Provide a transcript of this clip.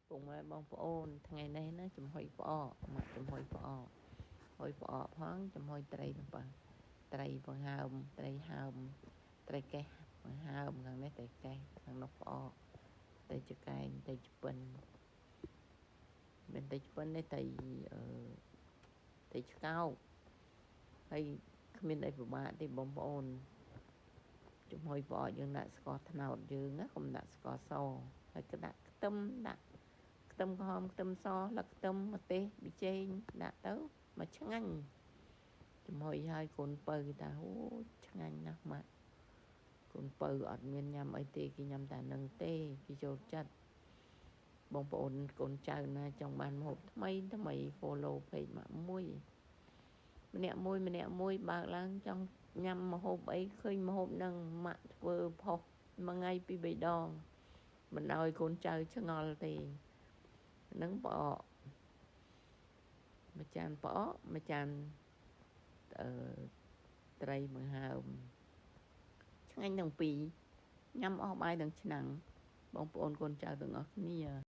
ពុកម៉ែបងប្អូនថ្ងៃនេះណាចំហុយផ្អកមកចំហុយផ្អកហុយផ្អកផងចំហុយត្រីទៅប៉ះត្រីបង្ហើមត្រីហើមត្រីកេះបង្ហើមខាងនេះត្រីកេះខាងនោះផ្អកត្រីចកែងត្រីឆ្ពិនមានត្រីឆ្ពិននេះត្រីឆ្កោកហើយគ្មានអីពិបាកទេបងប្អូនចំហុយផ្អកយើងដាក់ស្ករត្នោតយើងណាកុំដាក់ស្ករសហើយក៏ដាក់ខ្ទឹមដាក់ខ្ទឹមក្រហមខ្ទឹមសស្លឹកខ្ទឹមម្ទេសប៊ីចេងដាក់ទៅមកឆ្ងាញ់ចំហុយហើយកូនពៅតាអូឆ្ងាញ់ណាស់ម៉ាក់កូនពៅអត់មានញ៉ាំអីទេគេញ៉ាំតែនឹងទេគេចូលចិត្តបងប្អូនកូនចៅណាចង់បានម្ហូបថ្មី follow page ម៉ាក់មួយម្នាក់មួយបើកឡើងចង់ញ៉ាំម្ហូបអីឃើញម្ហូបនឹងម៉ាក់ធ្វើផុសមួយថ្ងៃពីរ3ដងមិនឲ្យកូនចៅឆ្ងល់ទេនឹងផ្អកមួយចានផ្អកមួយចានត្រីបង្ហើមឆ្ងាញ់ទាំងពីរញ៉ាំអស់បាយទាំងឆ្នាំងបងប្អូនកូនចៅទាំងអស់គ្នា